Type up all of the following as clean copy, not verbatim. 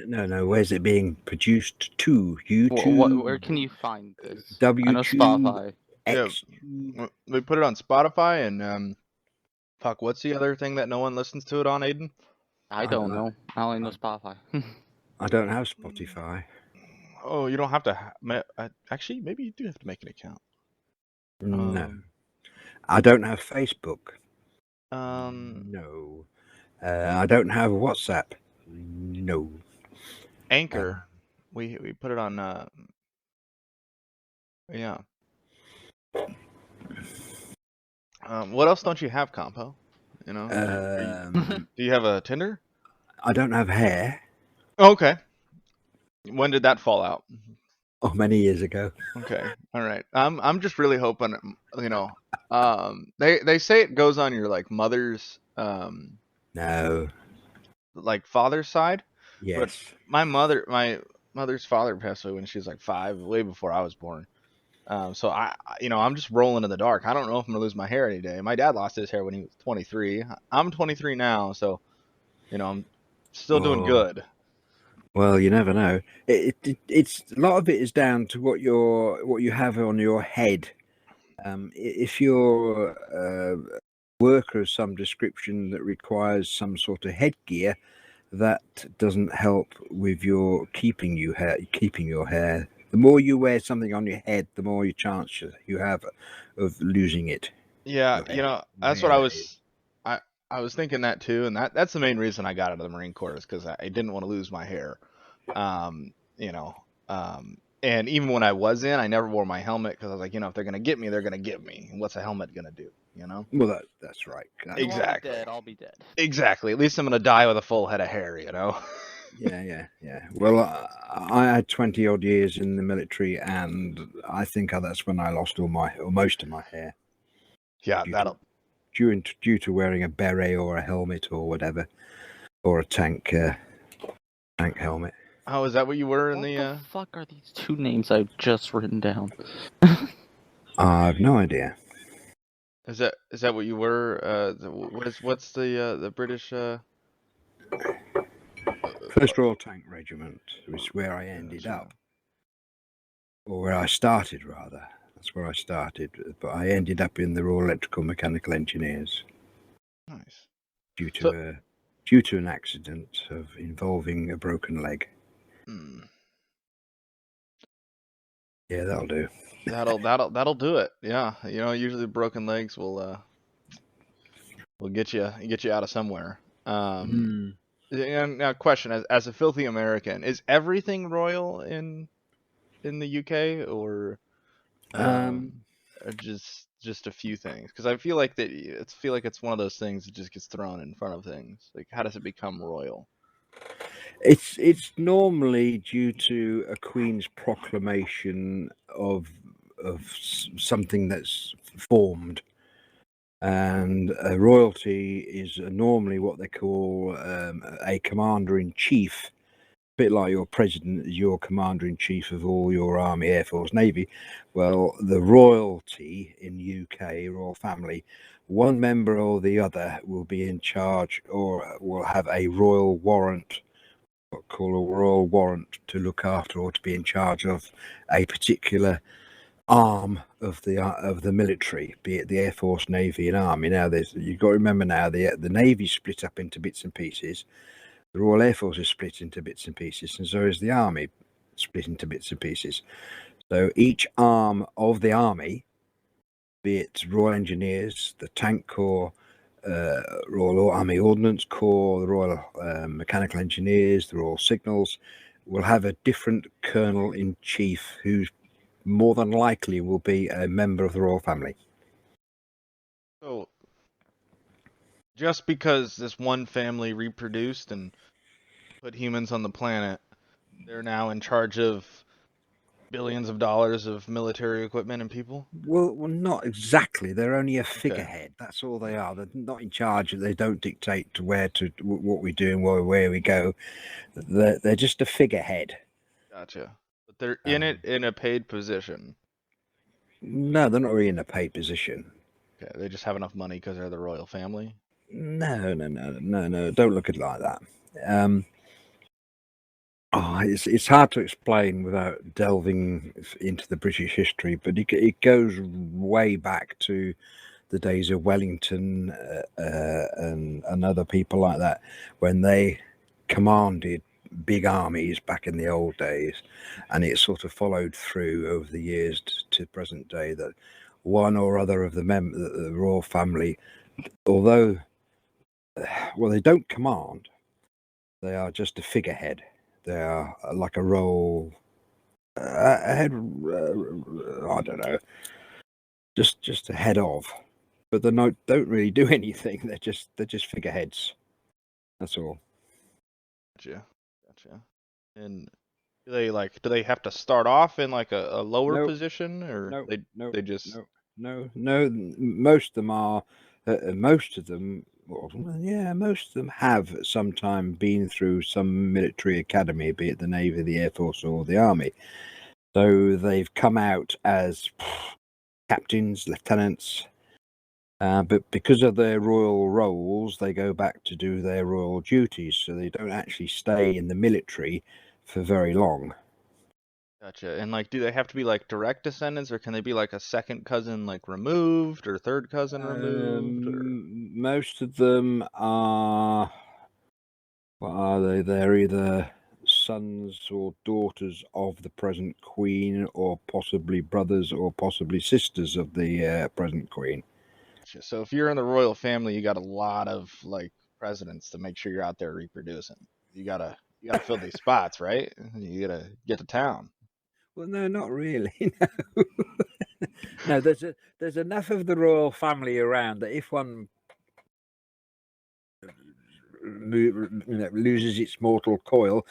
No. Where's it being produced to? Where YouTube, can you find this? I know WTube, Spotify. Yeah, XTube. we put it on Spotify and fuck, what's the other thing that no one listens to it on, Aiden? I don't know. I only know Spotify. I don't have Spotify. Oh, you don't have to. Actually, maybe you do have to make an account. No. I don't have Facebook. Um, No. I don't have WhatsApp. No. Anchor. We put it on. Yeah. What else don't you have, Compo? You know, do you have a Tinder? I don't have hair. Oh, okay. When did that fall out? Oh, many years ago. Okay. All right. I'm just really hoping, you know, they say it goes on your like mother's No. like father's side, but Yes. my mother's father passed away when she was like 5, way before I was born. So you know, I'm just rolling in the dark. I don't know if I'm gonna lose my hair any day. My dad lost his hair when he was 23. I'm 23 now, so you know, I'm still doing good. Well, you never know. It's a lot of it is down to what you have on your head. If you're a worker of some description that requires some sort of headgear, that doesn't help with your keeping your hair. The more you wear something on your head, the more your chance you have of losing it. Yeah, Your you know, hair, that's what I that is. was. I was thinking that too, and that's the main reason I got out of the Marine Corps is because I didn't want to lose my hair. You know, and even when I was in, I never wore my helmet because I was like, you know, if they're gonna get me, they're gonna get me. And what's a helmet gonna do? You know? Well, that's right. You want me Exactly. dead, I'll be dead. Exactly. At least I'm gonna die with a full head of hair. You know? Yeah. Well, I had 20 odd years in the military, and I think that's when I lost or most of my hair. Yeah, due to wearing a beret or a helmet or whatever, or a tank helmet. Oh, is that what you were in What the? the fuck are these two names I've just written down? I've no idea. Is that what you were? What's the British? First Royal Tank Regiment was where I ended up, or where I started rather. That's where I started, but I ended up in the Royal Electrical Mechanical Engineers. Nice. Due to an accident involving a broken leg. Yeah, that'll do. That'll do it. Yeah, you know, usually broken legs will get you out of somewhere. And now question, as a filthy American, is everything royal in the UK or just a few things? Because I feel like it's one of those things that just gets thrown in front of things. Like, how does it become royal? It's normally due to a Queen's proclamation of something that's formed, and a royalty is normally what they call a commander-in-chief. A bit like your president is your commander-in-chief of all your army, air force, navy. Well, the royalty in UK, royal family, one member or the other will be in charge or will have a royal warrant, called a royal warrant, to look after or to be in charge of a particular arm of the military, be it the Air Force, Navy, and Army. Now, you've got to remember now the Navy's split up into bits and pieces. The Royal Air Force is split into bits and pieces, and so is the Army split into bits and pieces. So each arm of the Army, be it Royal Engineers, the Tank Corps, Royal Army Ordnance Corps, the Royal Mechanical Engineers, the Royal Signals, will have a different colonel-in-chief who's more than likely will be a member of the royal family. So, just because this one family reproduced and put humans on the planet, they're now in charge of billions of dollars of military equipment and people? Well, not exactly. They're only a figurehead. That's all they are. They're not in charge. They don't dictate to what we do and where we go. They're just a figurehead. Gotcha. But they're in it in a paid position. No, they're not really in a paid position. Okay, they just have enough money because they're the royal family. No. Don't look at it like that. Oh, it's hard to explain without delving into the British history, but it goes way back to the days of Wellington and other people like that, when they commanded big armies back in the old days, and it sort of followed through over the years to present day that one or other of the royal family, although they don't command, they are just a figurehead. They are like a role, a head. I don't know, just a head of, but they don't really do anything. They're just figureheads. That's all. Gotcha. And do they have to start off in like a lower No, position, or no, no, they just no. Most of them are. Most of them. Well, yeah, most of them have at some time been through some military academy, be it the Navy, the Air Force, or the Army. So they've come out as captains, lieutenants, but because of their royal roles, they go back to do their royal duties. So they don't actually stay in the military for very long. Gotcha. And like, do they have to be like direct descendants, or can they be like a second cousin like removed, or third cousin removed, or Most of them are. What are they? They're either sons or daughters of the present queen, or possibly brothers or possibly sisters of the present queen. Gotcha. So if you're in the royal family, you got a lot of like presidents to make sure you're out there reproducing. You gotta fill these spots, right? You gotta get to town. Well, no, not really. No, no. There's enough of the royal family around that if one loses its mortal coil,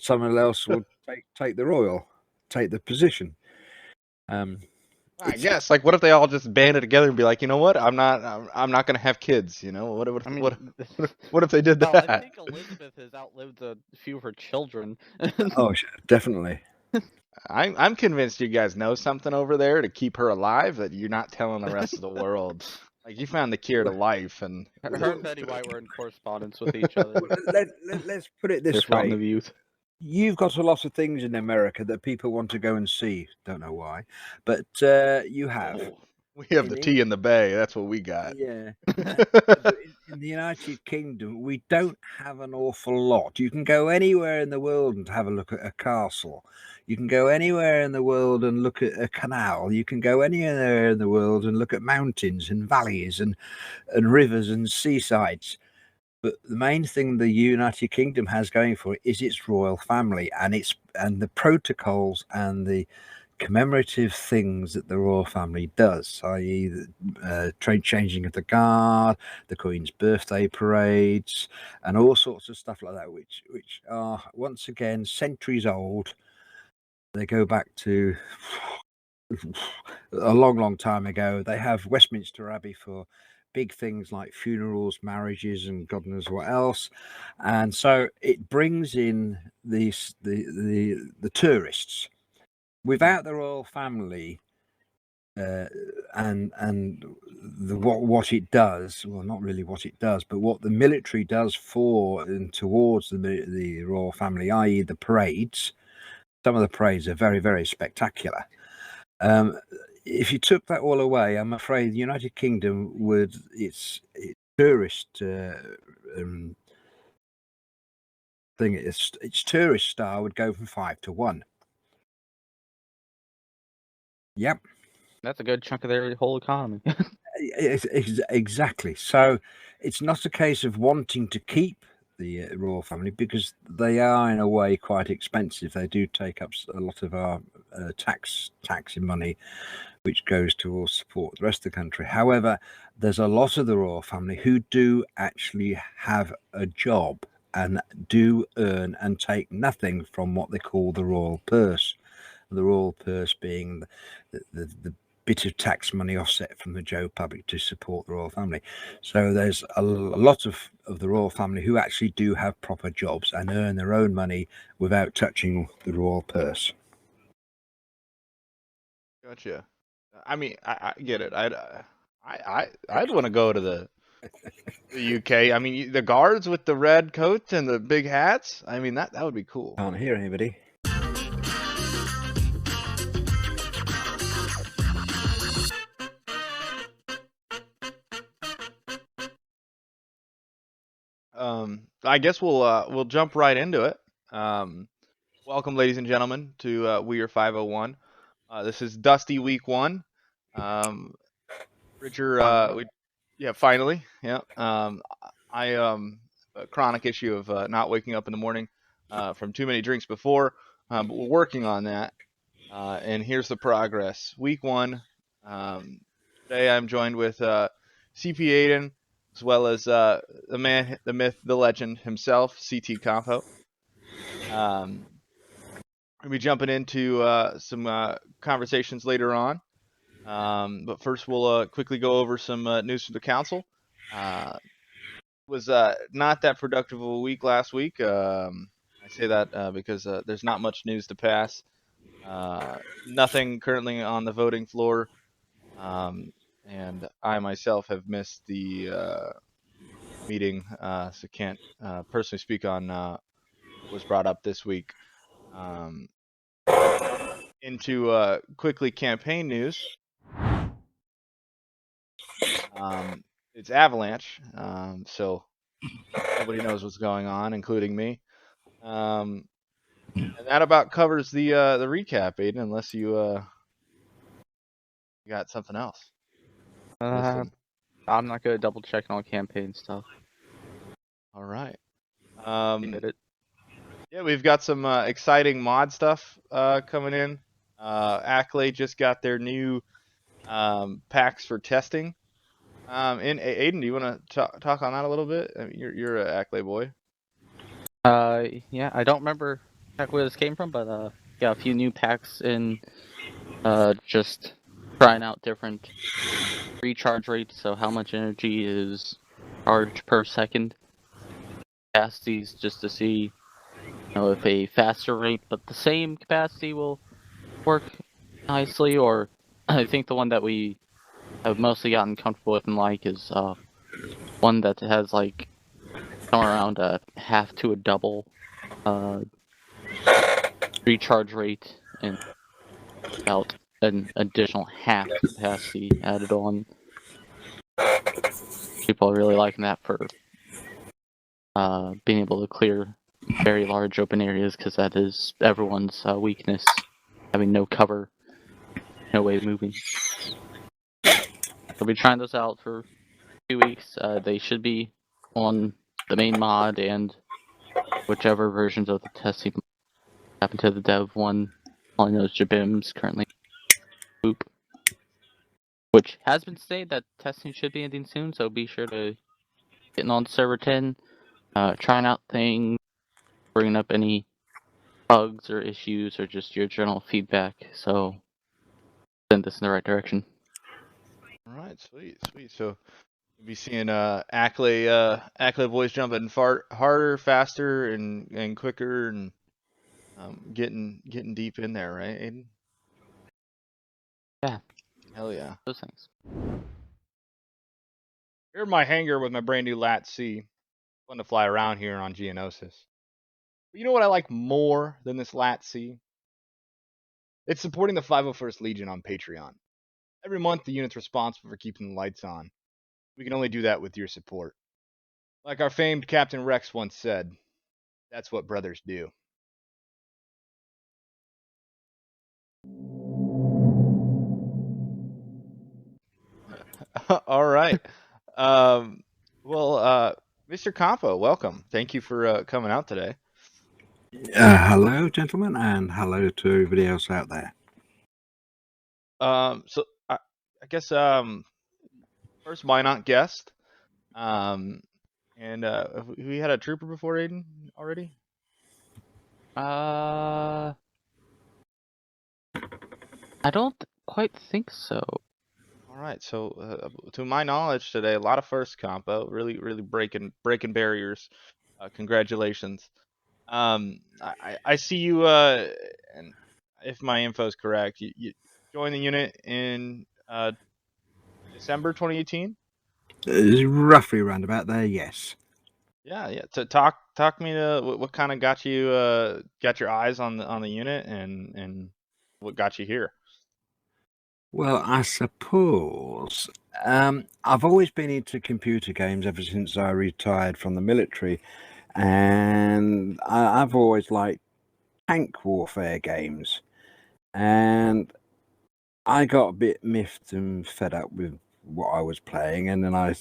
someone else will take the position. I guess. Like, what if they all just banded together and be like, you know what? I'm not gonna have kids. You know, I mean, what if they did hell, I that? think Elizabeth has outlived a few of her children. Oh, definitely. I'm convinced you guys know something over there to keep her alive that you're not telling the rest of the world. Like, you found the cure to life, and Her and Betty White were in correspondence with each other. Let's put it Their this fountain way. of youth. You've got a lot of things in America that people want to go and see. Don't know why, but you have. oh, we have the tea in the bay. That's what we got. Yeah. In the United Kingdom, we don't have an awful lot. You can go anywhere in the world and have a look at a castle. You can go anywhere in the world and look at a canal. You can go anywhere in the world and look at mountains and valleys and rivers and seasides. But the main thing the United Kingdom has going for it is its royal family and the protocols and the commemorative things that the royal family does, i.e. the changing of the guard, the Queen's birthday parades, and all sorts of stuff like that, which are once again centuries old. They go back to a long time ago. They have Westminster Abbey for big things like funerals, marriages, and God knows what else. And so it brings in the tourists. Without the royal family, and what it does, well, not really what it does, but what the military does for and towards the royal family, i.e. the parades. Some of the parades are very, very spectacular. If you took that all away, I'm afraid the United Kingdom would its tourist thing, its tourist star would go from 5 to 1. Yep. That's a good chunk of their whole economy. Exactly. So it's not a case of wanting to keep the royal family, because they are in a way quite expensive. They do take up a lot of our taxing money, which goes to support the rest of the country. However, there's a lot of the royal family who do actually have a job and do earn and take nothing from what they call the royal purse. The royal purse being the bit of tax money offset from the Joe public to support the royal family. So there's a lot of the royal family who actually do have proper jobs and earn their own money without touching the royal purse. Gotcha. I mean, I get it. I'd want to go to The UK. I mean, the guards with the red coats and the big hats. I mean, that would be cool. Can't hear anybody. I guess we'll jump right into it. Welcome, ladies and gentlemen, to We Are 501. This is Dusty Week 1. Richard, finally, yeah. I a chronic issue of not waking up in the morning from too many drinks before, but we're working on that. And here's the progress. Week 1. Today I'm joined with CP Aiden, as well as the man, the myth, the legend himself, CT Compo. We'll be jumping into some conversations later on. But first, we'll quickly go over some news from the council. Was not that productive of a week last week. I say that because there's not much news to pass. Nothing currently on the voting floor. And I myself have missed the meeting, so can't personally speak on what was brought up this week. Into quickly campaign news. It's Avalanche, so nobody knows what's going on, including me. And that about covers the recap, Aiden, unless you got something else. I'm not good at double checking all campaign stuff. All right. You did it. Yeah, we've got some exciting mod stuff coming in. Ackley just got their new packs for testing. And Aiden, do you want to talk on that a little bit? I mean, you're an Ackley boy. Yeah, I don't remember exactly where this came from, but yeah, a few new packs in. Just trying out different recharge rates, so how much energy is charged per second. Capacities, just to see, if a faster rate but the same capacity will work nicely, or I think the one that we have mostly gotten comfortable with and like is one that has like somewhere around a half to a double recharge rate and about an additional half capacity added on. People are really liking that for being able to clear very large open areas, because that is everyone's weakness, having no cover, no way of moving. We'll be trying those out for 2 weeks. They should be on the main mod and whichever versions of the testing happen to the dev one. All I know is Jabim's currently boop, which has been stated that testing should be ending soon, so be sure to get on server 10, trying out things, bringing up any bugs or issues or just your general feedback, so send this in the right direction. All right, sweet. So we'll be seeing Ackley boys jumping harder, faster, and quicker, and getting deep in there, right, Aiden? Yeah. Hell yeah. Those things. Here in my hangar with my brand new Lat C. Fun to fly around here on Geonosis. But you know what I like more than this Lat C? It's supporting the 501st Legion on Patreon. Every month, the unit's responsible for keeping the lights on. We can only do that with your support. Like our famed Captain Rex once said, that's what brothers do. All right. Well, Mr. Compo, welcome. Thank you for coming out today. Hello, gentlemen, and hello to everybody else out there. So I guess first Minot guest. And we had a trooper before Aiden already. I don't quite think so. All right. So to my knowledge today, a lot of first Compo, really breaking barriers. Congratulations. I see you. And if my info is correct, you joined the unit in December 2018. Roughly around about there, yes. Yeah, yeah. So talk me to what kind of got you got your eyes on the unit and what got you here. Well, I suppose I've always been into computer games ever since I retired from the military, and I've always liked tank warfare games. And I got a bit miffed and fed up with what I was playing, and then I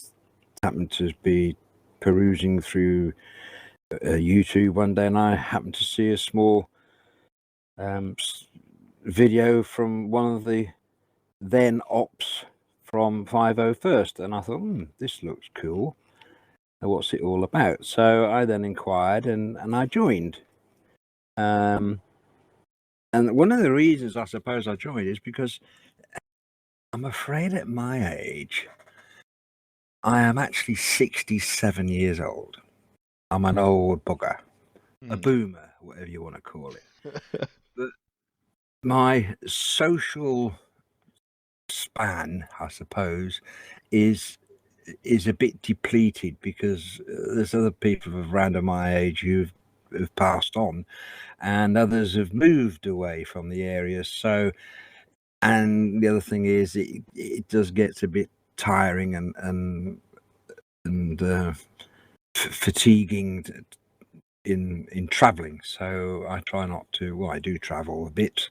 happened to be perusing through YouTube one day, and I happened to see a small video from one of the then ops from 501st, and I thought, this looks cool. What's it all about? So I then inquired, and I joined. And one of the reasons I suppose I joined is because I'm afraid at my age, I am actually 67 years old. I'm an old bugger, a boomer, whatever you want to call it. But my social span, I suppose, is a bit depleted because there's other people around my age who've passed on, and others have moved away from the area. So, and the other thing is, it does get a bit tiring and fatiguing in traveling. So I try not to. Well, I do travel a bit,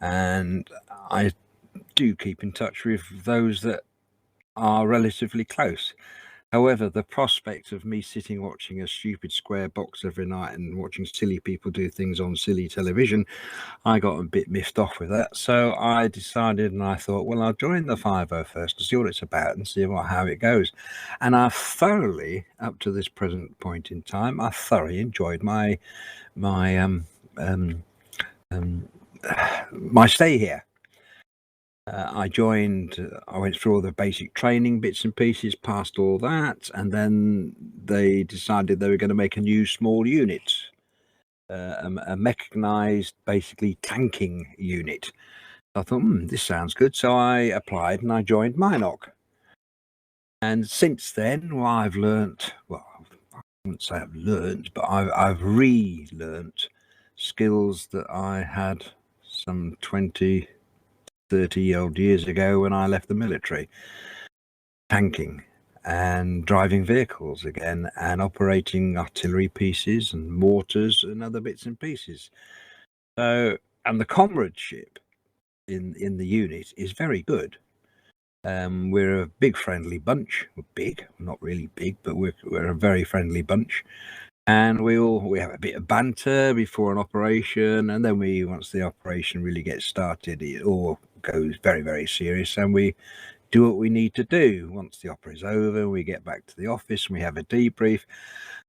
and I do keep in touch with those that are relatively close. However, the prospect of me sitting watching a stupid square box every night and watching silly people do things on silly television, I got a bit miffed off with that. So I decided, and I thought, well, I'll join the 501st to see what it's about and see how it goes. And I thoroughly, up to this present point in time, I thoroughly enjoyed my stay here. I joined, I went through all the basic training bits and pieces, passed all that, and then they decided they were going to make a new small unit, a mechanized, basically tanking unit. I thought, this sounds good. So I applied and I joined Minoc. And since then, well, I've learnt, well, I wouldn't say I've learnt, but I've relearnt skills that I had some 20, 30-odd years ago when I left the military. Tanking and driving vehicles again, and operating artillery pieces and mortars and other bits and pieces. So, and the comradeship in the unit is very good. We're a big friendly bunch. We're big, not really big, but we're a very friendly bunch. And we have a bit of banter before an operation, and then once the operation really gets started, it all goes very, very serious, and we do what we need to do. Once the opera is over, we get back to the office and we have a debrief.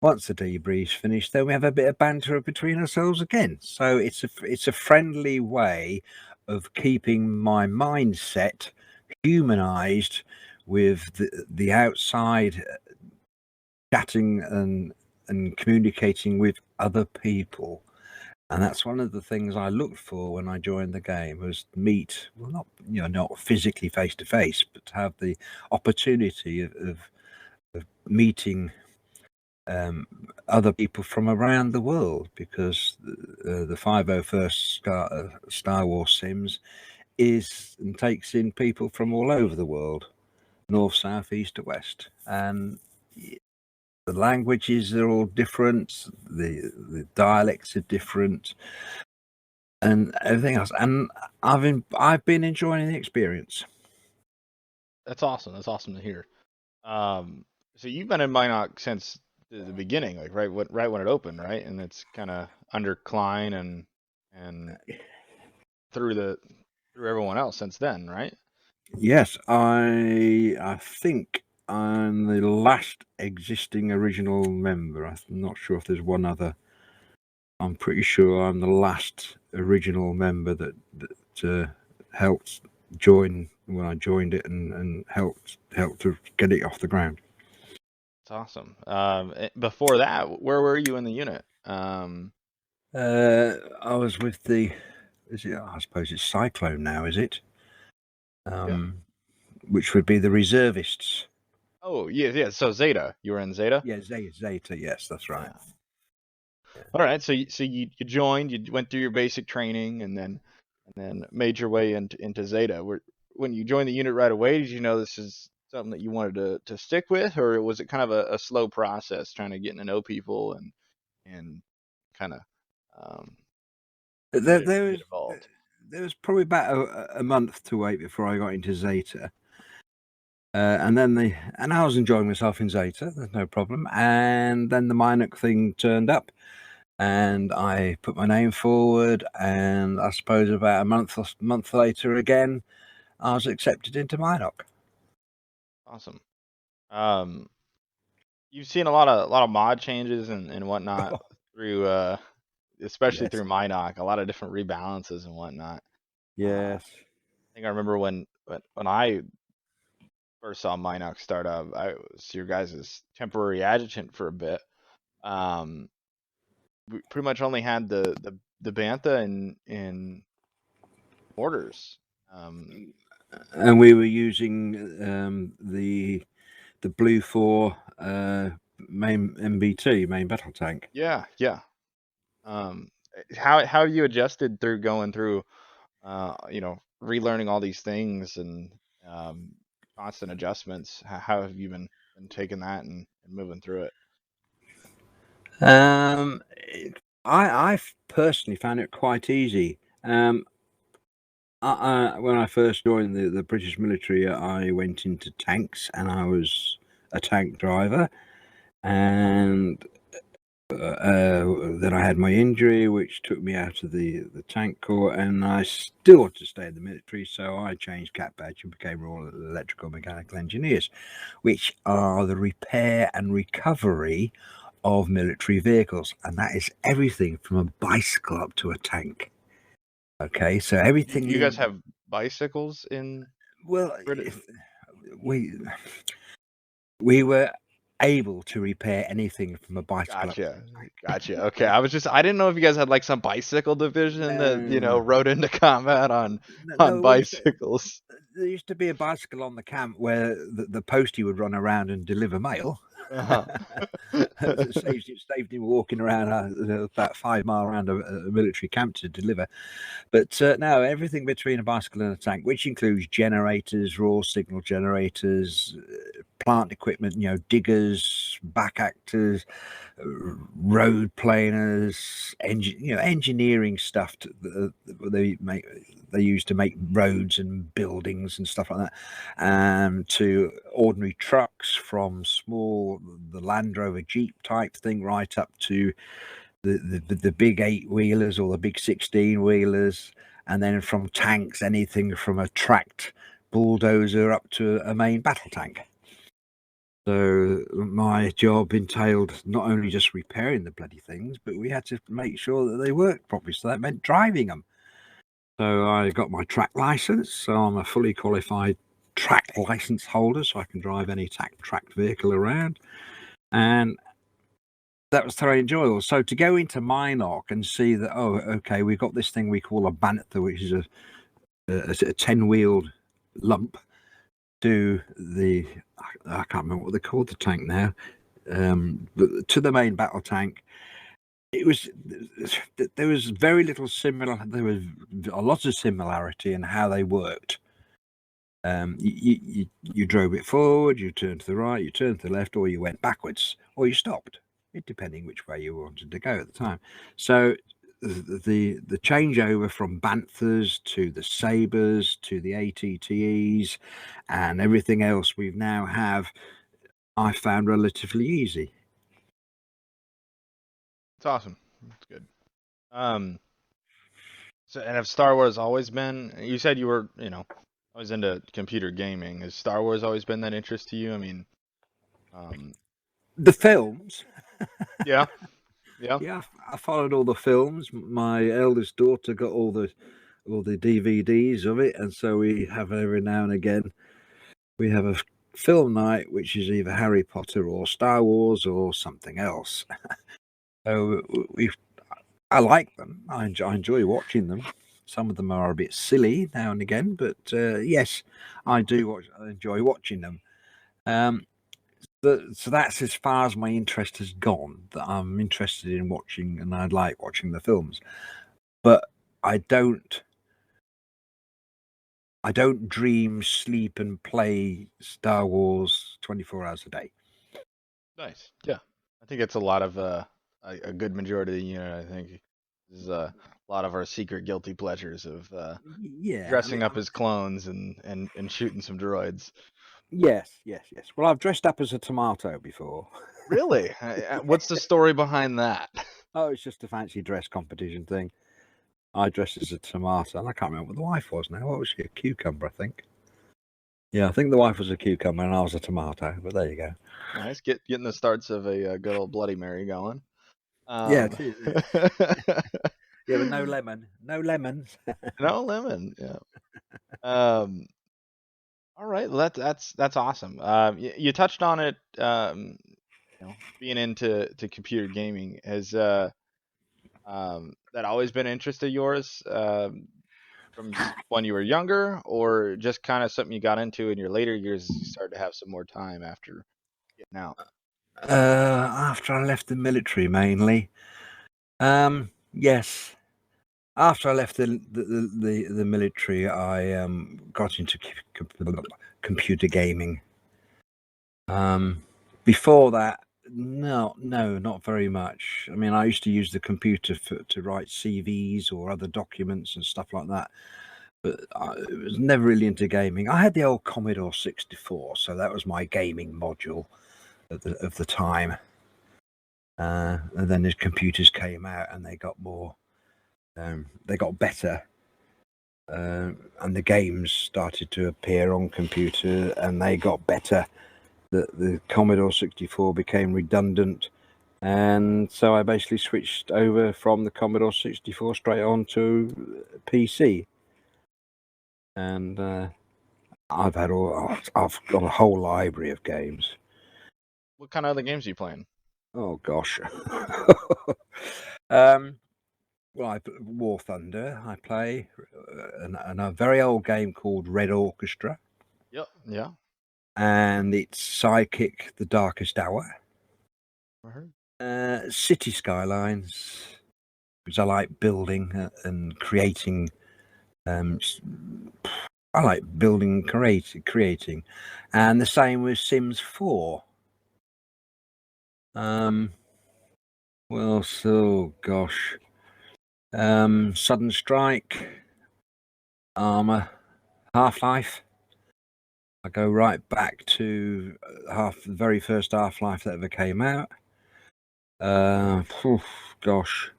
Once the debrief's finished, then we have a bit of banter between ourselves again. So it's a friendly way of keeping my mindset humanized with the outside, chatting and communicating with other people. And that's one of the things I looked for when I joined the game, was meet, well, not physically face to face, but to have the opportunity of meeting other people from around the world, because the 501st Star Wars Sims is and takes in people from all over the world, north, south, east to west, and the languages are all different, the dialects are different, and everything else. And I've been enjoying the experience. That's awesome. That's awesome to hear. So you've been in Minoc since the beginning, like right when it opened, right? And it's kind of under Klein and through everyone else since then, right? Yes, I think I'm the last existing original member. I'm not sure if there's one other. I'm pretty sure I'm the last original member that helped join when I joined it and helped to get it off the ground. That's awesome. Before that, where were you in the unit? I was with I suppose it's Cyclone now, is it? Yeah. Which would be the reservists. Oh, yeah. So Zeta, you were in Zeta? Yeah, Zeta. Yes, that's right. Yeah. All right. So you joined, you went through your basic training, and then made your way into Zeta. When you joined the unit right away, did you know this is something that you wanted to stick with, or was it kind of a slow process trying to get to know people and kind of There, get involved? there was probably about a month to wait before I got into Zeta. And I was enjoying myself in Zeta, there's no problem. And then the Minoc thing turned up, and I put my name forward. And I suppose about a month later again, I was accepted into Minoc. Awesome. You've seen a lot of mod changes and whatnot through especially Yes. through Minoc, a lot of different rebalances and whatnot. Yes. I think I remember when I first saw Minoc start up, I was your guys' temporary adjutant for a bit. We pretty much only had the Bantha in orders. And we were using the Blue 4 main MBT, main battle tank. Yeah. How have you adjusted through going through relearning all these things and constant adjustments? How have you been taking that and moving through it? I personally found it quite easy. When I first joined the British military, I went into tanks, and I was a tank driver. And then I had my injury, which took me out of the tank corps, and I still wanted to stay in the military, so I changed cat badge and became Royal Electrical Mechanical Engineers, which are the repair and recovery of military vehicles, and that is everything from a bicycle up to a tank. Okay, so everything. You guys have bicycles in? Well, we were able to repair anything from a bicycle. Gotcha. Okay, I didn't know if you guys had like some bicycle division that rode into combat on bicycles. There used to be a bicycle on the camp where the postie would run around and deliver mail. It saved him walking around about 5 miles around a military camp to deliver. But no, everything between a bicycle and a tank, which includes generators, raw signal generators, plant equipment, diggers, back actors, road planers, engineering stuff they use to make roads and buildings and stuff like that, to ordinary trucks, from the Land Rover Jeep type thing right up to the big 8-wheelers or the big 16-wheelers, and then from tanks, anything from a tracked bulldozer up to a main battle tank. So my job entailed not only just repairing the bloody things, but we had to make sure that they worked properly. So that meant driving them. So I got my track license. So I'm a fully qualified track license holder, so I can drive any tracked vehicle around. And that was very enjoyable. So to go into Minoc and see that, okay, we've got this thing we call a Bantha, which is a 10-wheeled lump, to I can't remember what they called the tank now, but to the main battle tank. There was very little there was a lot of similarity in how they worked. You drove it forward, you turned to the right, you turned to the left, or you went backwards, or you stopped, depending which way you wanted to go at the time. So the changeover from Banthas to the Sabres to the ATTEs and everything else we now have, I found relatively easy. It's awesome. That's good. So, and have Star Wars always been? You said you were, always into computer gaming. Has Star Wars always been that interest to you? I mean, the films. Yeah. Yeah, I followed all the films. My eldest daughter got all the DVDs of it, and so we have every now and again we have a film night, which is either Harry Potter or Star Wars or something else. So I like them. I enjoy watching them. Some of them are a bit silly now and again, but yes, I enjoy watching them. So that's as far as my interest has gone. That I'm interested in watching, and I'd like watching the films, but I don't dream, sleep, and play Star Wars 24 hours a day. Nice. Yeah. I think it's a lot of a good majority of the unit. I think is a lot of our secret guilty pleasures of Yeah, dressing up as clones and shooting some droids. yes. Well, I've dressed up as a tomato before. Really? What's the story behind that? Oh, it's just a fancy dress competition thing. I dressed as a tomato, and I can't remember what the wife was now. What was she? A cucumber, I think. Yeah, I think the wife was a cucumber, and I was a tomato. But there you go. Nice, getting the starts of a good old Bloody Mary going. Yeah, it is. Yeah, but no lemon, no lemons. No lemon. Yeah. Um. All right. Well, that's awesome. You touched on it. Being into computer gaming has that always been an interest of yours from when you were younger, or just kind of something you got into in your later years as you started to have some more time after getting out? After I left the military, mainly. Yes. After I left the military, I got into computer gaming. Before that, no, not very much. I mean, I used to use the computer to write CVs or other documents and stuff like that, but I was never really into gaming. I had the old Commodore 64, so that was my gaming module of the time. And then as computers came out and they got more, they got better, and the games started to appear on computer and they got better. The Commodore 64 became redundant, and so I basically switched over from the Commodore 64 straight on to PC. And I've got a whole library of games. What kind of other games are you playing? Oh gosh. Well, War Thunder I play, and a very old game called Red Orchestra. Yep. Yeah. And it's Psychic: The Darkest Hour. I heard. City Skylines, because I like building and creating. I like building, creating, and the same with Sims 4. Well, so gosh, Sudden Strike, Arma, Half-Life. I go right back to the very first Half-Life that ever came out. Gosh.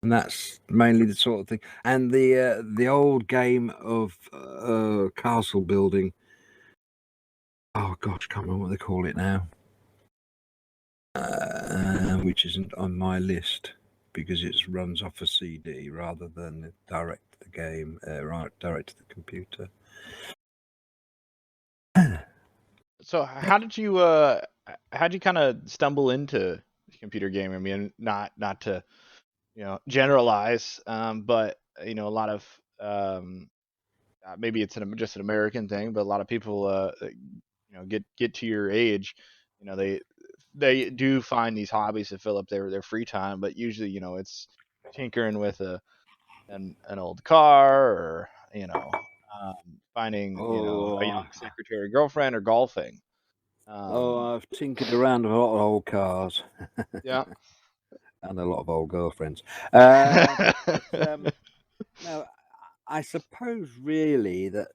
And that's mainly the sort of thing. And the old game of castle building. Oh gosh, can't remember what they call it now. Which isn't on my list because it runs off a CD rather than direct to the game, direct to the computer. So how did you kind of stumble into computer gaming? I mean, not to generalize, but a lot of maybe it's just an American thing, but a lot of people get to your age, they do find these hobbies to fill up their free time, but usually it's tinkering with an old car, or finding a young secretary girlfriend, or golfing. I've tinkered around with a lot of old cars. Yeah. And a lot of old girlfriends. No, I suppose really that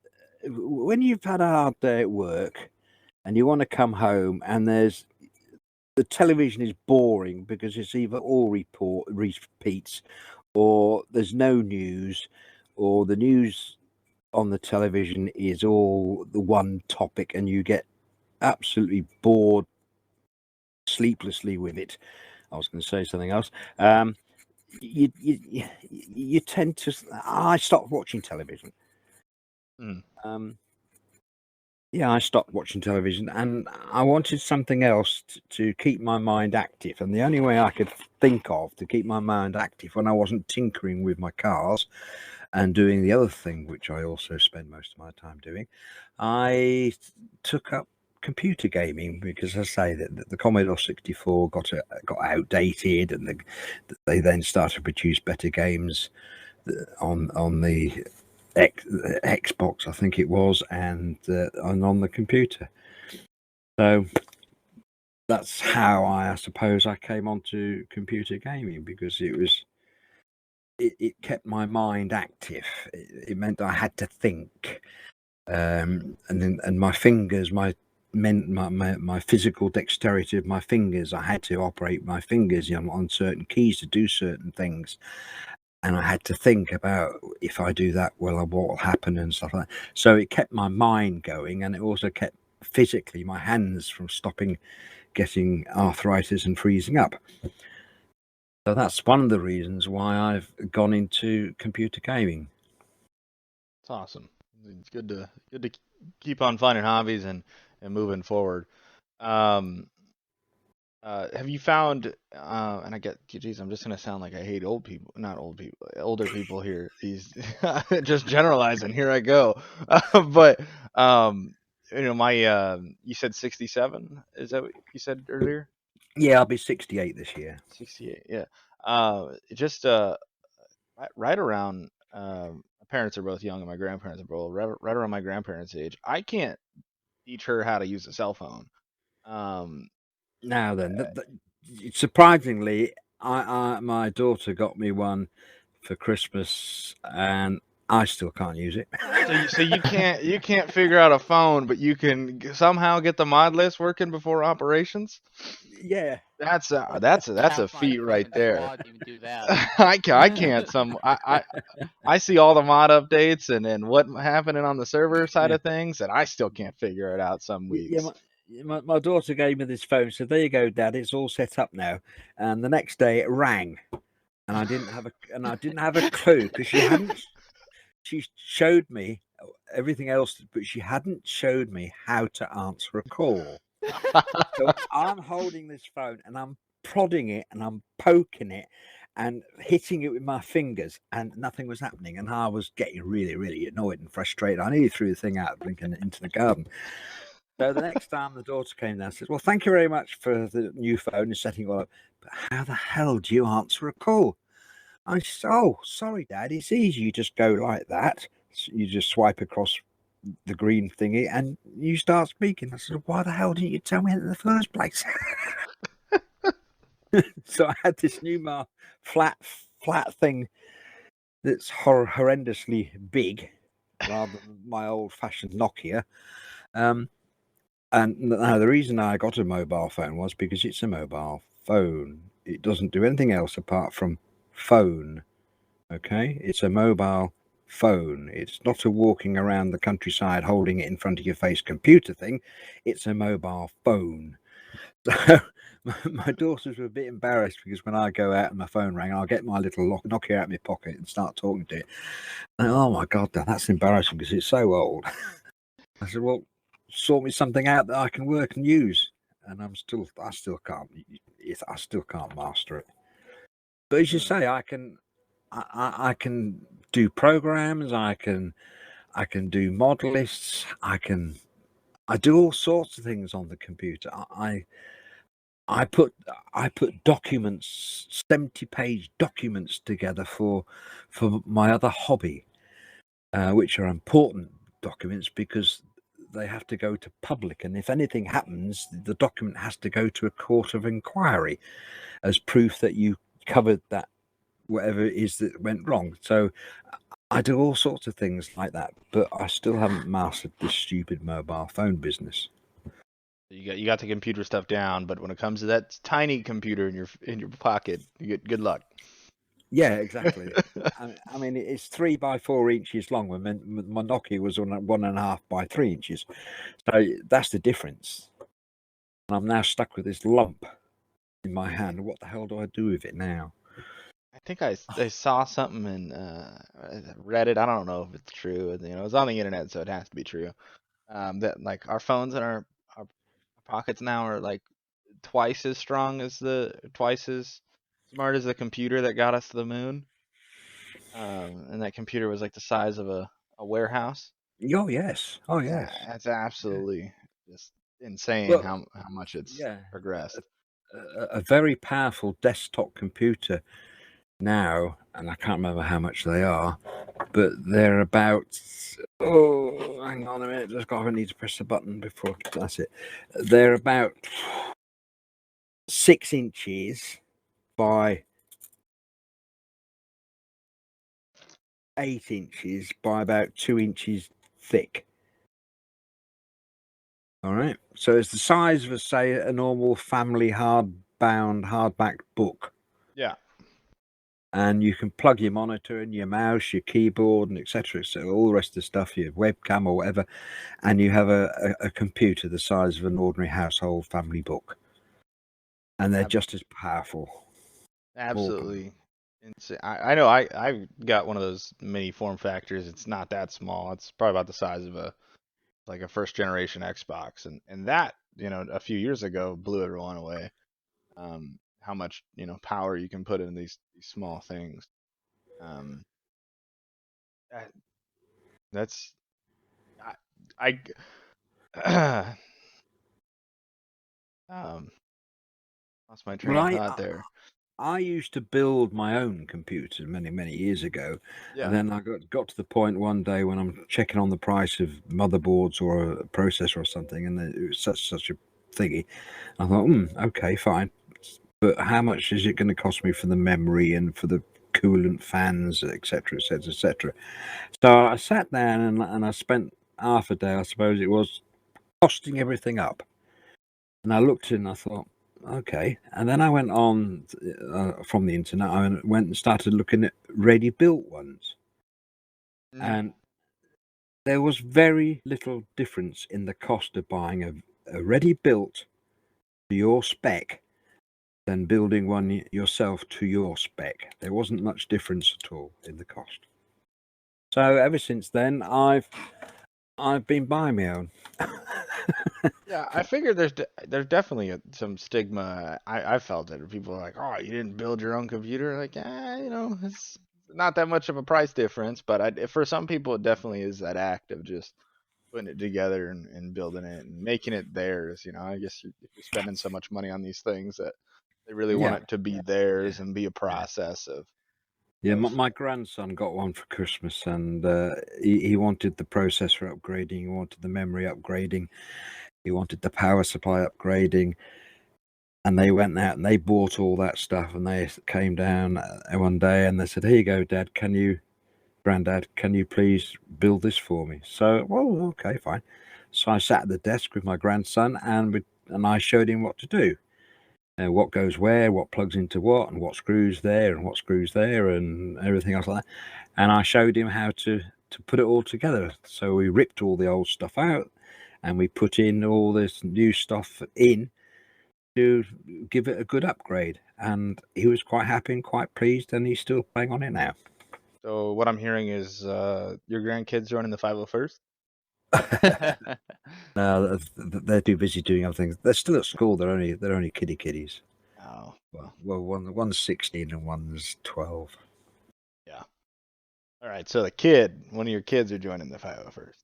when you've had a hard day at work and you want to come home and the television is boring because it's either all repeats, or there's no news, or the news on the television is all the one topic and you get absolutely bored sleeplessly with it. I was going to say something else. You tend to. I stopped watching television. Yeah, I stopped watching television, and I wanted something else to keep my mind active. And the only way I could think of to keep my mind active when I wasn't tinkering with my cars and doing the other thing, which I also spend most of my time doing, I took up computer gaming, because I say that the Commodore 64 got outdated, and they then started to produce better games on the Xbox, I think it was, and on the computer. So that's how I suppose I came onto computer gaming, because it kept my mind active. It meant I had to think, and my fingers, my physical dexterity of my fingers. I had to operate my fingers, on certain keys to do certain things, and I had to think about, if I do that, well, what will happen and stuff like that. So it kept my mind going, and it also kept physically my hands from getting arthritis and freezing up. So that's one of the reasons why I've gone into computer gaming. It's awesome. It's good to keep on finding hobbies and moving forward. Have you found, and I get, geez, I'm just gonna sound like I hate old people, not old people, older people here. These just generalizing. Here I go. But you said 67. Is that what you said earlier? Yeah, I'll be 68 this year. 68. Yeah. Just right around. My parents are both young, and my grandparents are both right around my grandparents' age. I can't teach her how to use a cell phone. Now then, surprisingly, my daughter got me one for Christmas, and I still can't use it. So you can't figure out a phone, but you can somehow get the mod list working before operations. Yeah, That's a Half my feat right friends there. squad even do that. I can't. I see all the mod updates and what happening on the server side Yeah. of things, and I still can't figure it out some weeks. My daughter gave me this phone, so there you go, Dad. It's all set up now. And the next day it rang, and I didn't have a clue, because she showed me everything else, but she hadn't showed me how to answer a call. So I'm holding this phone and I'm prodding it and I'm poking it and hitting it with my fingers, and nothing was happening. And I was getting really, really annoyed and frustrated. I nearly threw the thing out into the garden. So the next time the daughter came down, said, "Well, thank you very much for the new phone and setting it all up. But how the hell do you answer a call?" I said, "Oh, sorry, Dad. It's easy. You just go like that. You just swipe across the green thingy and you start speaking." I said, "Why the hell didn't you tell me in the first place?" So I had this new flat thing that's horrendously big, rather than my old-fashioned Nokia. And now the reason I got a mobile phone was because it's a mobile phone. It doesn't do anything else apart from phone. Okay, it's a mobile phone. It's not a walking around the countryside holding it in front of your face computer thing. It's a mobile phone. So my daughters were a bit embarrassed, because when I go out and my phone rang, I'll get my little Nokia out of my pocket and start talking to it. And, oh my God, that's embarrassing because it's so old. I said, "Well, sort me something out that I can work and use." And I still can't master it. But as you say, I can do programs. I can do mod lists. I do all sorts of things on the computer. I put documents, 70-page documents together for my other hobby, which are important documents because they have to go to public, and if anything happens, the document has to go to a court of inquiry as proof that you covered that, whatever it is that went wrong. So I do all sorts of things like that, but I still haven't mastered this stupid mobile phone business. You got the computer stuff down, but when it comes to that tiny computer in your pocket, you get good luck. Yeah, exactly. I mean, it's 3 by 4 inches long. My Nokia was on 1.5 by 3 inches, so that's the difference. And I'm now stuck with this lump in my hand. What the hell do I do with it now? I think I saw something in Reddit. I don't know if it's true. It was on the internet, so it has to be true. That like our phones and our pockets now are like twice as smart as the computer that got us to the moon. And that computer was like the size of a warehouse. Oh yes, oh yes. That's absolutely just insane Well, how much it's yeah, progressed. a very powerful desktop computer now, and I can't remember how much they are, but they're about. Oh, hang on a minute! I need to press the button before that's it. They're about 6 inches by 8 inches by about 2 inches thick. All right, so it's the size of, say, a normal family hardback book. Yeah. And you can plug your monitor and your mouse, your keyboard, and etc. So all the rest of the stuff, your webcam or whatever, and you have a computer the size of an ordinary household family book, and they're just as powerful. Absolutely insane. I know I got one of those mini form factors. It's not that small. It's probably about the size of a first generation Xbox, and that, a few years ago blew everyone away. How much, power you can put in these small things. Um, that, that's I um lost my train Well, of thought there. I used to build my own computer many years ago, and Yeah. then I got to the point one day when I'm checking on the price of motherboards or a processor or something, and it was such a thingy. I thought, okay, fine, but how much is it going to cost me for the memory and for the coolant fans, etc., etc., etc.? So I sat down and I spent half a day, I suppose it was, costing everything up. And I looked in and I thought, okay. And then I went on from the internet. I went and started looking at ready-built ones, and there was very little difference in the cost of buying a ready-built to your spec than building one yourself to your spec. There wasn't much difference at all in the cost. So ever since then, I've been buying my own. Yeah, I figured there's definitely some stigma. I felt it. People are like, "Oh, you didn't build your own computer." Like, it's not that much of a price difference, but for some people, it definitely is that act of just putting it together and building it and making it theirs. I guess if you're spending so much money on these things that they really want Yeah, it to be theirs and be a process of. yeah. My grandson got one for Christmas, and he wanted the processor upgrading, he wanted the memory upgrading, he wanted the power supply upgrading, and they went out and they bought all that stuff, and they came down one day and they said, "Here you go, Dad. Granddad, can you please build this for me?" So, well, okay, fine. So I sat at the desk with my grandson, and I showed him what to do. What goes where, what plugs into what, and what screws there, and what screws there, and everything else like that. And I showed him how to put it all together. So we ripped all the old stuff out, and we put in all this new stuff in to give it a good upgrade. And he was quite happy and quite pleased, and he's still playing on it now. So what I'm hearing is your grandkids joining the 501st. No, they're too busy doing other things. They're still at school. They're only kiddies. Oh, Well, one's 16 and one's 12. yeah. All right. So one of your kids are joining the 501st.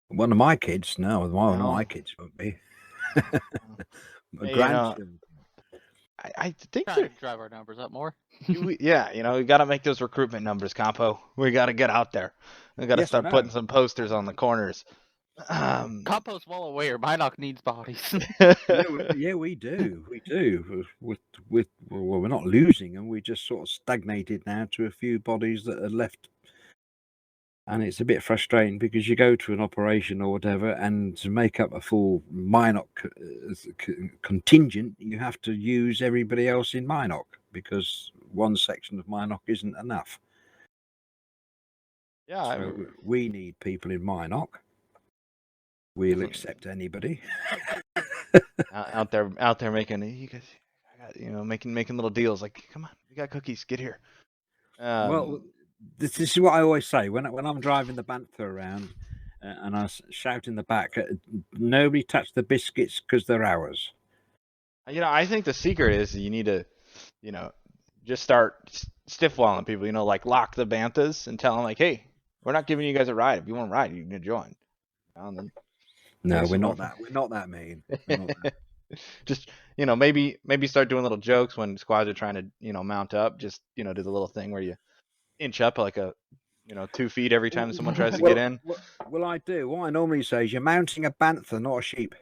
One of my kids, no, one of No. my kids won't be. My Hey, grandchildren. I think Trying to drive our numbers up more. we got to make those recruitment numbers, Compo. We got to get out there. We got to Yes, I start know. putting some posters on the corners. Compo's well aware. Minoc needs bodies. Yeah, we do. We do. Well, we're not losing them. We just sort of stagnated now to a few bodies that are left. And it's a bit frustrating because you go to an operation or whatever, and to make up a full Minoc contingent, you have to use everybody else in Minoc because one section of Minoc isn't enough. Yeah, So we need people in Minoc. We'll accept anybody. out there making you guys, making little deals. Like, come on, we got cookies. Get here. Well, this is what I always say when I'm driving the Bantha around, and I shout in the back, "Nobody touch the biscuits because they're ours." I think the secret is you need to, just start stiff-walling people. Like lock the banthas and tell them like, hey, we're not giving you guys a ride. If you want a ride, you can join. And then No, Thanks we're for not watching. that. We're not that mean. We're not that. Just maybe start doing little jokes when squads are trying to mount up. Just do the little thing where you inch up like a 2 feet every time someone tries to get in. Well, I do. What I normally say is you're mounting a bantha, not a sheep.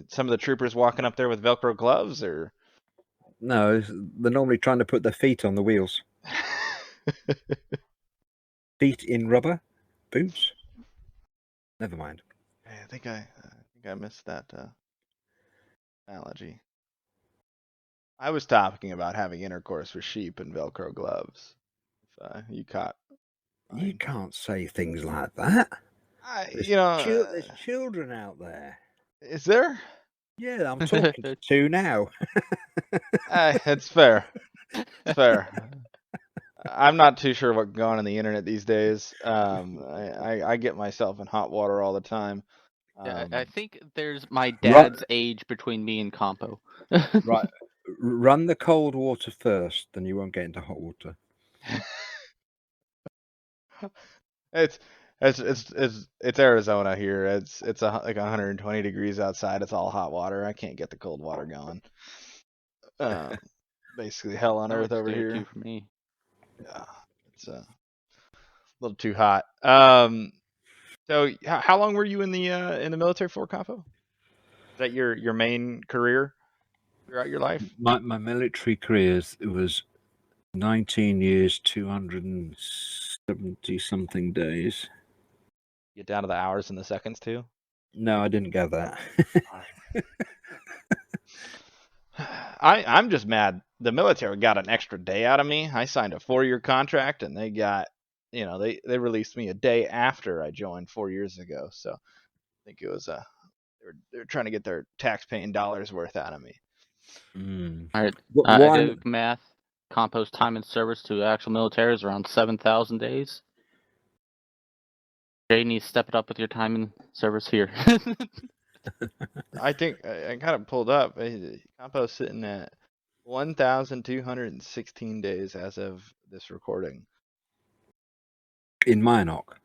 Some of the troopers walking up there with Velcro gloves, or No, they're normally trying to put their feet on the wheels. Feet in rubber boots. Never mind. I think I missed that analogy. I was talking about having intercourse with sheep and Velcro gloves. If you caught. You can't say things like that. There's children out there. Is there? Yeah, I'm talking to two now. It's fair. It's fair. I'm not too sure what's going on the internet these days. I get myself in hot water all the time. Yeah, I think there's my dad's age between me and Compo. Right. Run the cold water first, then you won't get into hot water. It's Arizona here. It's like 120 degrees outside. It's all hot water. I can't get the cold water going. Basically hell on earth over here. For me. Yeah, it's a little too hot. So how long were you in the military for, Compo? Is that your main career throughout your life? My military career, it was 19 years, 270 something days. Get down to the hours and the seconds too? No, I didn't get that. I'm just mad. The military got an extra day out of me. I signed a 4-year contract, and they got, they released me a day after I joined 4 years ago. So I think it was they're trying to get their tax-paying dollars worth out of me. All right, I did math. Compo's time in service to actual military is around 7,000 days. Jay needs to step it up with your time in service here. I think I kind of pulled up. Compo's sitting at 1,216 days as of this recording. In Minoc?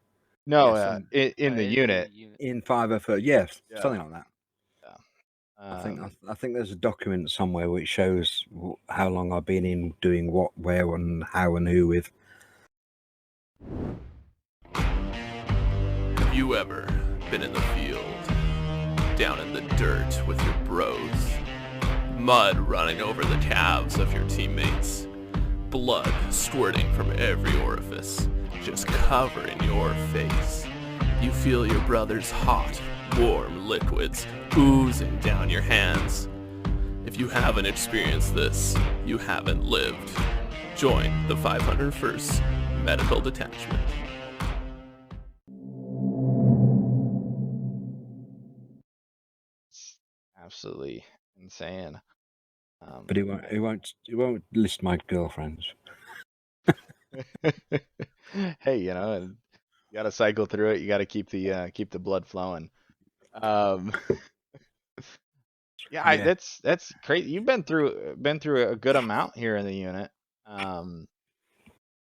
No, yes, in the unit. In 504, yes, yeah. Something like that. Yeah. I think there's a document somewhere which shows how long I've been in doing what, where, and how, and who with. Have you ever been in the field, down in the dirt with your bros, mud running over the calves of your teammates, blood squirting from every orifice, just covering your face? You feel your brother's hot, warm liquids oozing down your hands. If you haven't experienced this, you haven't lived. Join the 501st Medical Detachment. Absolutely insane. But he won't list my girlfriends. Hey, you got to cycle through it. You got to keep the blood flowing. Yeah, that's crazy. You've been through a good amount here in the unit.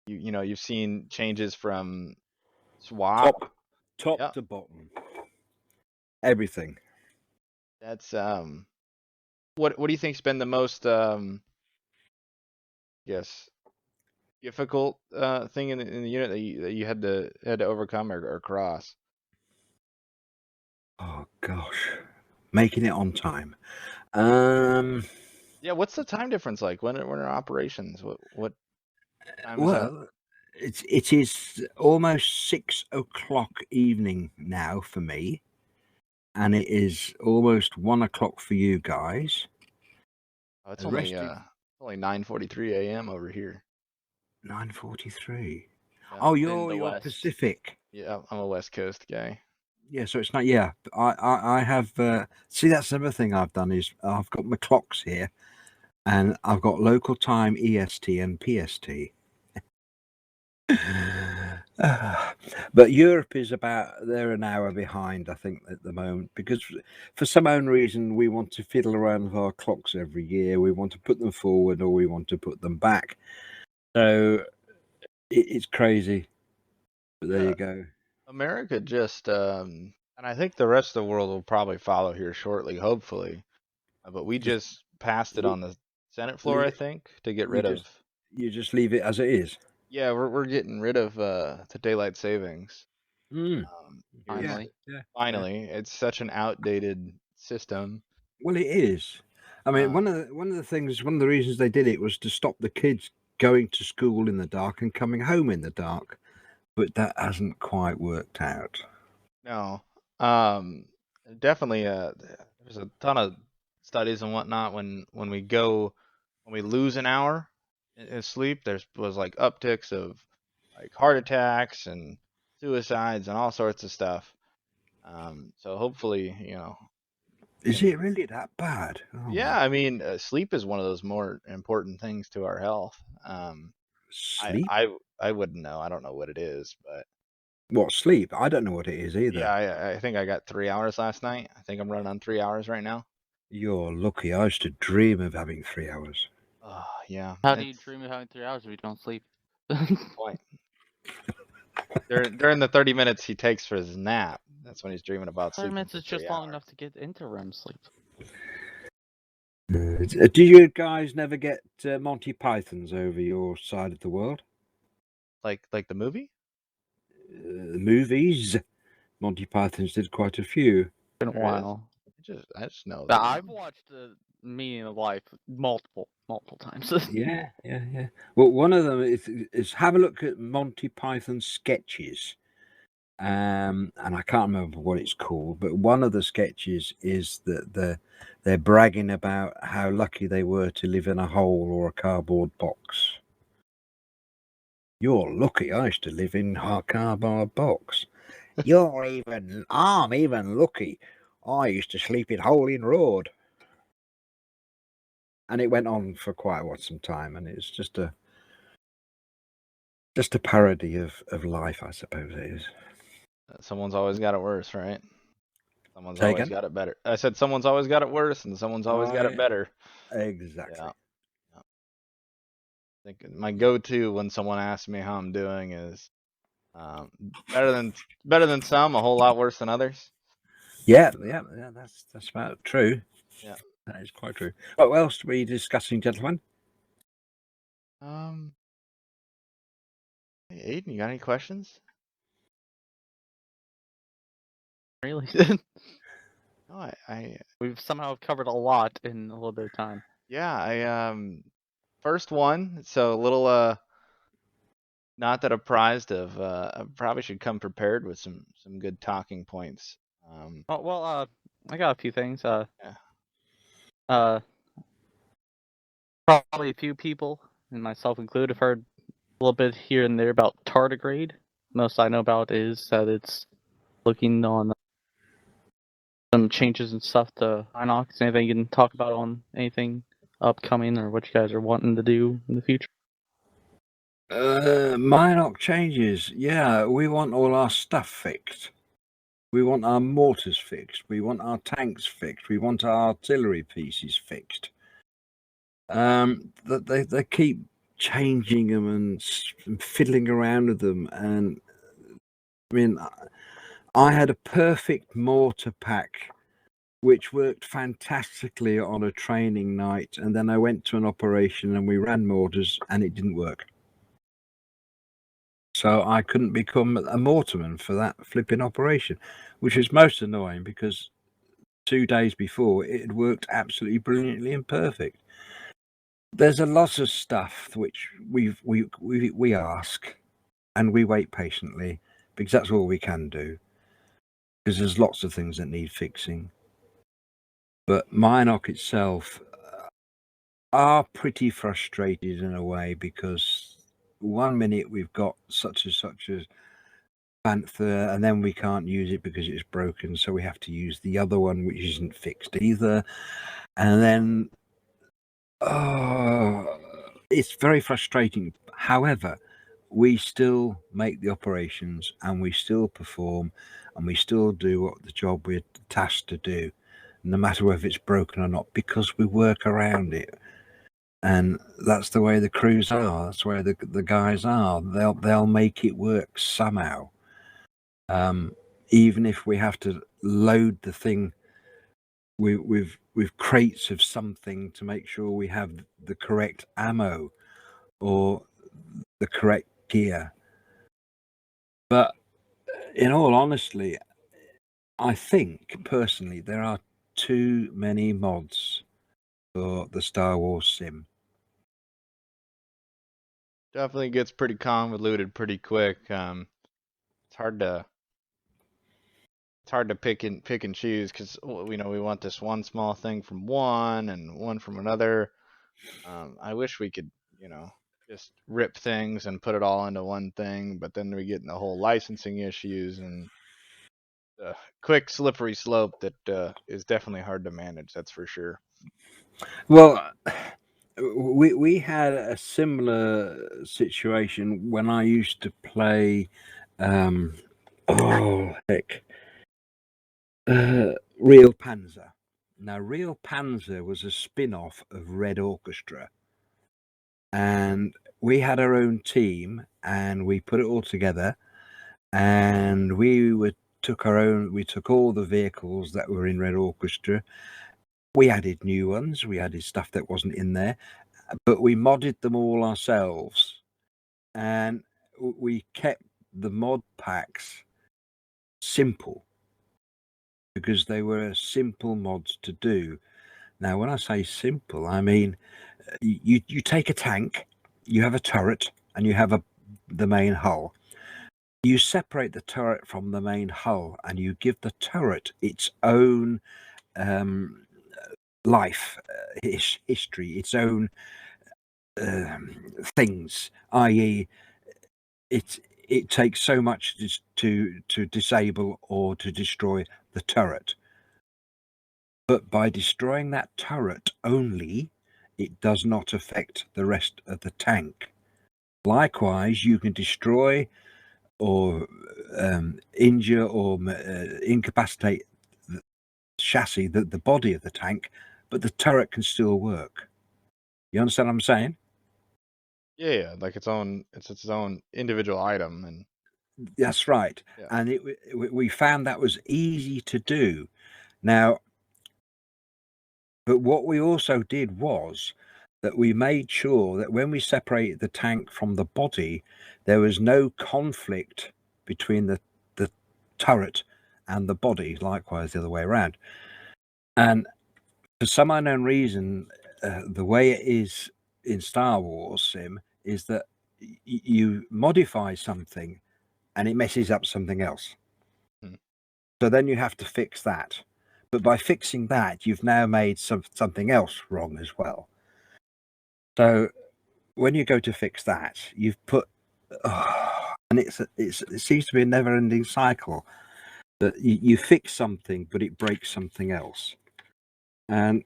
You've seen changes from SWAT top to bottom, everything. That's what do you think's been the most difficult thing in the unit that you had to overcome or cross? Oh gosh, making it on time. Yeah, what's the time difference like when are operations? What time is that? It is almost 6 o'clock evening now for me, and it is almost 1 o'clock for you guys. Oh, it's only 9:43 a.m. over here. 9:43. Yeah. Oh, you're Pacific. Yeah, I'm a West Coast guy. Yeah, so it's not. Yeah, I have. See, that's another thing I've done is I've got my clocks here, and I've got local time EST and PST. But Europe is they're an hour behind, I think, at the moment, because for some own reason we want to fiddle around with our clocks every year. We want to put them forward or we want to put them back. So it's crazy. But there you go. America just, and I think the rest of the world will probably follow here shortly, hopefully. But we just passed it on the Senate floor, I think, to get rid of. You just leave it as it is. Yeah, we're getting rid of the daylight savings. Mm. Finally. Yeah. Finally, it's such an outdated system. Well, it is. I mean, one of the reasons they did it was to stop the kids going to school in the dark and coming home in the dark, but that hasn't quite worked out. No, definitely. There's a ton of studies and whatnot when we lose an hour in sleep. Was like upticks of like heart attacks and suicides and all sorts of stuff. So hopefully, Is it really that bad? Oh, yeah. I mean, sleep is one of those more important things to our health. sleep? I wouldn't know. I don't know what it is, but What, sleep? I don't know what it is either. yeah, I think I got 3 hours last night. I think I'm running on 3 hours right now. You're lucky. I used to dream of having 3 hours. Oh, yeah. How do you dream of having 3 hours if you don't sleep? Point. During the 30 minutes he takes for his nap, that's when he's dreaming about 30 sleeping. minutes is just 3 long hours. enough to get into REM sleep. Do you guys never get Monty Pythons over your side of the world? Like the movie? Movies? Monty Pythons did quite a few. Been a There is. while. I just know But that. I've watched Meaning of Life multiple times. Yeah. Well, one of them is have a look at Monty Python sketches. And I can't remember what it's called, but one of the sketches is that they're bragging about how lucky they were to live in a hole or a cardboard box. You're lucky. I used to live in a cardboard box. I'm even lucky. I used to sleep in Hole in Road. And it went on for quite some time, and it's just a parody of life, I suppose it is. Someone's always got it worse, right? Someone's Say always again? got it better. I said someone's always got it worse, and someone's always got it better. Exactly. Yeah. I think my go-to when someone asks me how I'm doing is better than some, a whole lot worse than others. Yeah, that's about true. Yeah. That is quite true. What else were you discussing, gentlemen? Hey, Aiden, you got any questions? Really? No, We've somehow covered a lot in a little bit of time. yeah, first one, so a little not that apprised of. I probably should come prepared with some good talking points. I got a few things. Yeah. Probably a few people, and myself included, have heard a little bit here and there about tardigrade. Most I know about is that it's looking on some changes and stuff to Inox. Anything you can talk about on anything upcoming or what you guys are wanting to do in the future? Minoc changes. Yeah, we want all our stuff fixed. We want our mortars fixed. We want our tanks fixed. We want our artillery pieces fixed. They keep changing them and fiddling around with them. And I mean, I had a perfect mortar pack, which worked fantastically on a training night. And then I went to an operation and we ran mortars and it didn't work. So I couldn't become a mortarman for that flipping operation, which was most annoying because 2 days before it had worked absolutely brilliantly and perfect. There's a lot of stuff which we ask and we wait patiently because that's all we can do. Because there's lots of things that need fixing. But Minoc itself are pretty frustrated in a way because 1 minute we've got such as Panther, and then we can't use it because it's broken, so we have to use the other one which isn't fixed either. And then it's very frustrating. However, we still make the operations and we still perform and we still do what the job we're tasked to do, no matter whether it's broken or not, because we work around it. And that's the way the crews are. That's where the guys are. They'll make it work somehow. Even if we have to load the thing with crates of something to make sure we have the correct ammo or the correct gear. But in all honesty, I think personally there are too many mods for the Star Wars sim. Definitely gets pretty convoluted pretty quick. It's hard to pick and choose because we want this one small thing from one and one from another. I wish we could just rip things and put it all into one thing, but then we get in the whole licensing issues and the quick slippery slope that is definitely hard to manage. That's for sure. Well, we had a similar situation when I used to play. Oh heck, Real Panzer. Now, Real Panzer was a spin-off of Red Orchestra, and we had our own team, and we put it all together, and we took all the vehicles that were in Red Orchestra. We added new ones. We added stuff that wasn't in there, but we modded them all ourselves, and we kept the mod packs simple because they were simple mods to do. Now, when I say simple, I mean you take a tank, you have a turret, and you have the main hull. You separate the turret from the main hull, and you give the turret its own life history, its own things, i.e., it takes so much to disable or to destroy the turret. But by destroying that turret only, it does not affect the rest of the tank. Likewise, you can destroy or injure or incapacitate the chassis, the body of the tank, but the turret can still work. You understand what I'm saying? Yeah, like it's its own individual item, and that's right. Yeah. And we found that was easy to do. Now, but what we also did was that we made sure that when we separated the tank from the body, there was no conflict between the turret and the body, likewise the other way around. And for some unknown reason, the way it is in Star Wars Sim is that you modify something and it messes up something else. So then you have to fix that. But by fixing that, you've now made something else wrong as well. So when you go to fix that, you've put, and it seems to be a never-ending cycle that you fix something, but it breaks something else. And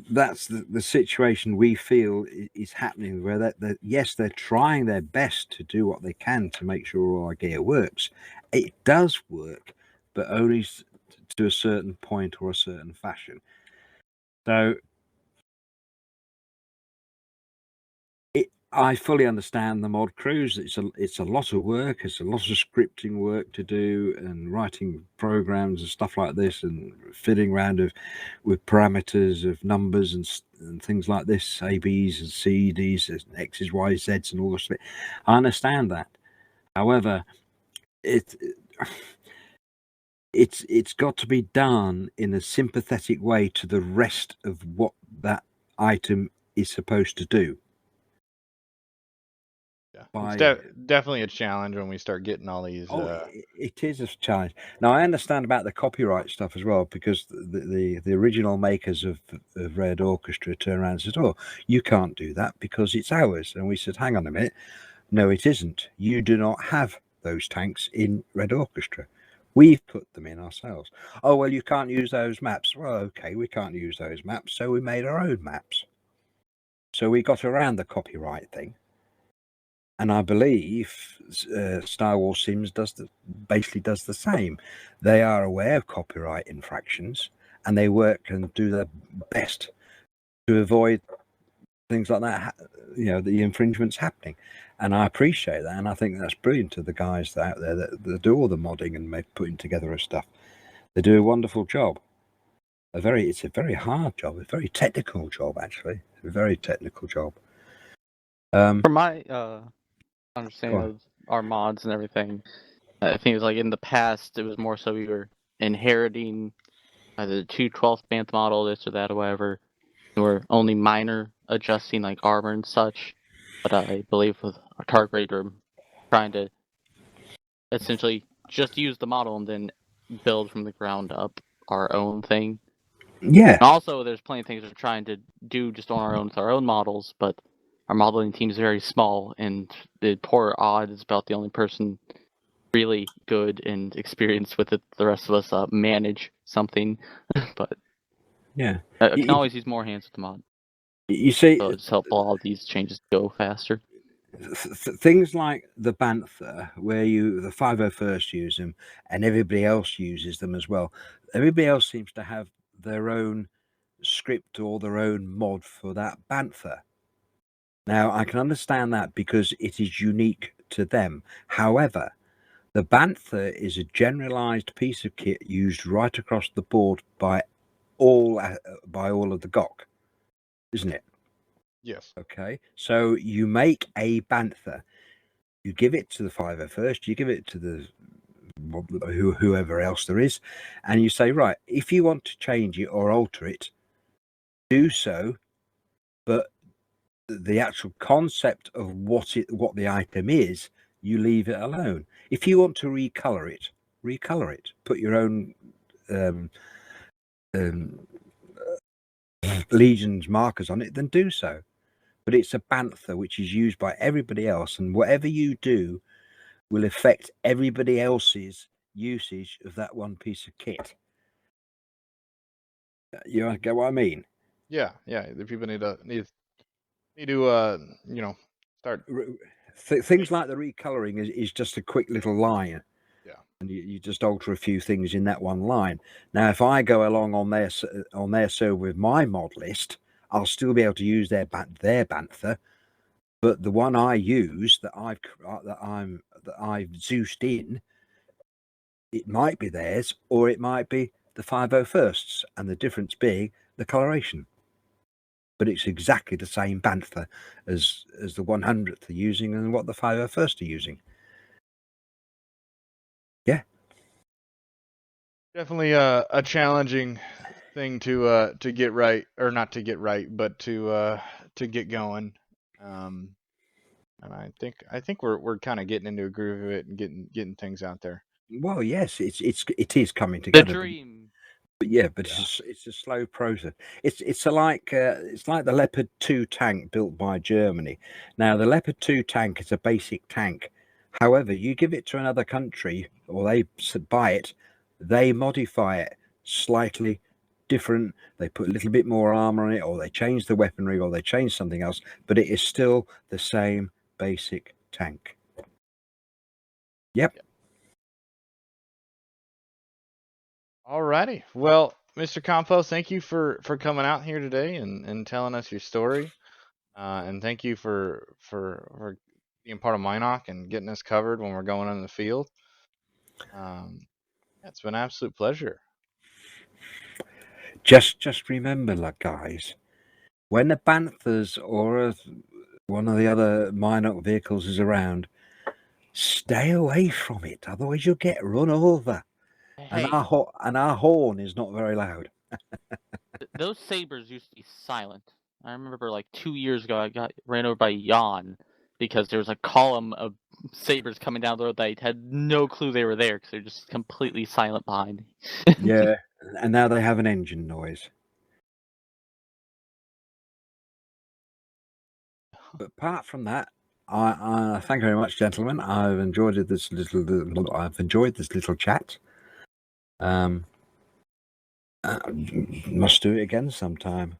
that's the situation we feel is happening, where yes, they're trying their best to do what they can to make sure all our gear works. It does work, but only to a certain point or a certain fashion. So I fully understand the mod crews. It's a lot of work. It's a lot of scripting work to do, and writing programs and stuff like this, and fiddling around with parameters of numbers and things like this, A, Bs and C, Ds, and X's, Y's, Z's, and all this. I understand that. However, it's got to be done in a sympathetic way to the rest of what that item is supposed to do. Yeah, it's definitely a challenge when we start getting all these. It is a challenge. Now, I understand about the copyright stuff as well, because the original makers of Red Orchestra turned around and said, "Oh, you can't do that because it's ours." And we said, "Hang on a minute, no, it isn't. You do not have those tanks in Red Orchestra. We've put them in ourselves." "Oh, well, you can't use those maps." "Well, okay, we can't use those maps, so we made our own maps." So we got around the copyright thing. And I believe Star Wars Sims basically does the same. They are aware of copyright infractions, and they work and do their best to avoid things like that, the infringements happening. And I appreciate that, and I think that's brilliant to the guys out there that do all the modding and putting together of stuff. They do a wonderful job. It's a very hard job, a very technical job, actually. A very technical job. From my understanding of our mods and everything, I think it was like in the past, it was more so we were inheriting either the 2/12 band model, this or that, or whatever. Or only minor adjusting like armor and such. But I believe with our target rate, we're trying to essentially just use the model and then build from the ground up our own thing. Yeah. And also, there's plenty of things we're trying to do just on our own with our own models, but our modeling team is very small, and the poor Odd is about the only person really good and experienced with it. The rest of us manage something, but yeah, I can always use more hands with the mod. You see, So it's help all these changes go faster. Things like the Bantha, where the 501st use them and everybody else uses them as well. Everybody else seems to have their own script or their own mod for that Bantha. Now, I can understand that because it is unique to them. However, the Bantha is a generalized piece of kit used right across the board by all of the GOC, isn't it? Yes. Okay, so you make a Bantha, you give it to the 501st, you give it to the whoever else there is, and you say, right, if you want to change it or alter it, do so, but the actual concept of what the item is, you leave it alone. If you want to recolor it, put your own Legion's markers on it, then do so. But it's a Bantha which is used by everybody else, and whatever you do will affect everybody else's usage of that one piece of kit. You get what I mean? Yeah. The people need to start. Things like the recoloring is just a quick little line. Yeah. And you just alter a few things in that one line. Now, if I go along on their server with my mod list, I'll still be able to use their Bantha, but the one I use that I've Zeused in, it might be theirs or it might be the 501sts, and the difference being the coloration. But it's exactly the same Bantha as the 100th are using and what the 501st are using. Yeah. Definitely a challenging thing to get right, or not to get right, but to get going. And I think we're kind of getting into a groove of it and getting things out there. Well, yes, it is coming The together. dream. But it's a slow process. It's like the Leopard 2 tank built by Germany. Now, the Leopard 2 tank is a basic tank. However, you give it to another country or they buy it, they modify it slightly different. They put a little bit more armor on it, or they change the weaponry, or they change something else, but it is still the same basic tank. Yep. Alrighty. Well, Mr. Compo, thank you for coming out here today and telling us your story. And thank you for being part of Minoc and getting us covered when we're going on the field. It's been an absolute pleasure. Just remember, guys, when the Banthas or one of the other Minoc vehicles is around, stay away from it. Otherwise, you'll get run over. Hey, And our horn is not very loud. those sabers used to be silent. I remember like 2 years ago, I got ran over by Jan because there was a column of sabers coming down the road that I had no clue they were there because they're just completely silent behind me. Yeah, and now they have an engine noise. But apart from that, I thank you very much, gentlemen. I've enjoyed this little chat. Must do it again sometime.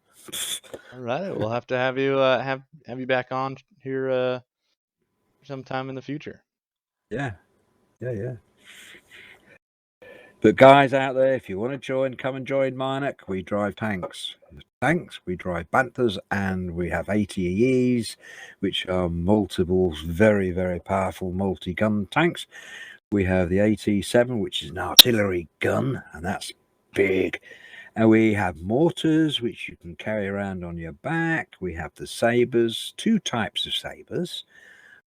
All right, we'll have to have you have you back on here sometime in the future. Yeah. But But guys out there, if you want to join, come and join Minoc. We drive tanks. We drive Banthas, and we have ATEs, which are multiple, very, very powerful multi-gun tanks. We have the AT7, which is an artillery gun, and that's big. And we have mortars, which you can carry around on your back. We have the sabers, 2 types of sabers.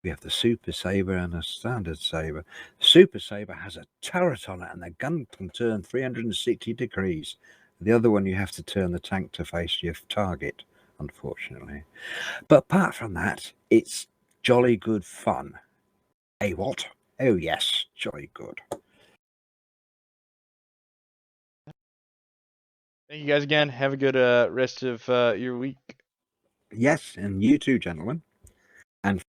We have the Super Saber and a Standard Saber. The Super Saber has a turret on it, and the gun can turn 360 degrees. The other one, you have to turn the tank to face your target, unfortunately. But apart from that, it's jolly good fun. Hey, what? Oh, yes, jolly good. Thank you guys again. Have a good rest of your week. Yes, and you too, gentlemen. And